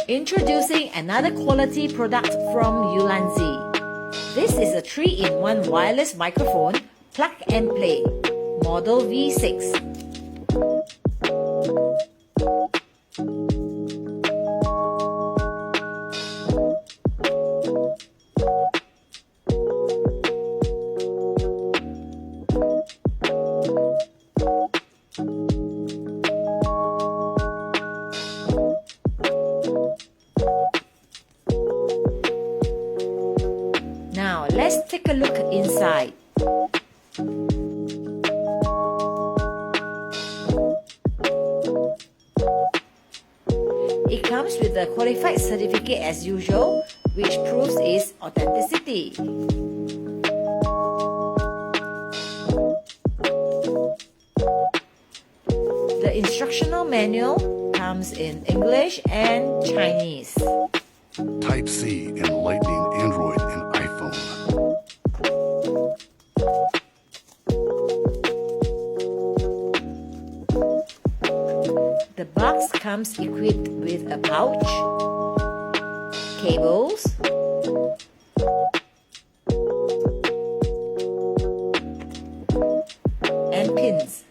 Introducing another quality product from Ulanzi. This is a 3-in-1 wireless microphone, plug and play, model V6. Now let's take a look inside. It comes with a qualified certificate as usual, which proves its authenticity. The instructional manual comes in English and Chinese. Type-C and Lightning Android and iPhone. The box comes equipped with a pouch, cables, and pins.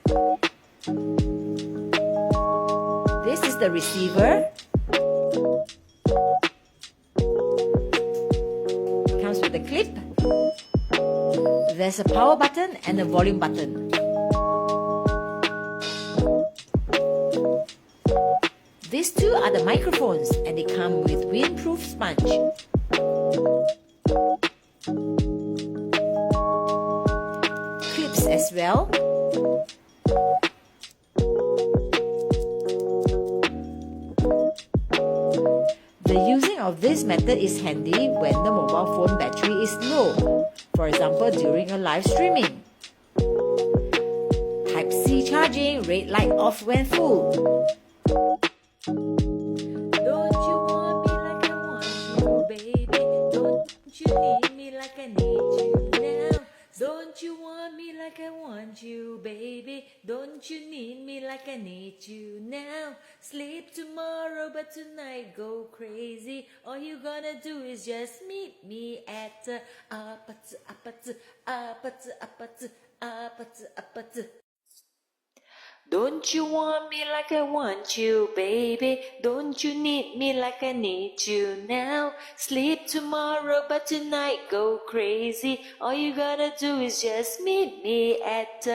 This is the receiver. It comes with a clip. There's a power button and a volume button. These two are the microphones and they come with windproof sponge. Clips as well. The using of this method is handy when the mobile phone battery is low, for example during a live streaming. Type-C charging, red light off when full. Don't you want me like I want you, baby? Don't you need me like I need you now? Don't you want me like I want you, baby? Don't you need me like I need you now? Sleep tomorrow, but tonight go crazy. All you gonna do is just meet me at Don't you want me like I want you, baby? Don't you need me like I need you now? Sleep tomorrow, but tonight go crazy. All you gotta do is just meet me at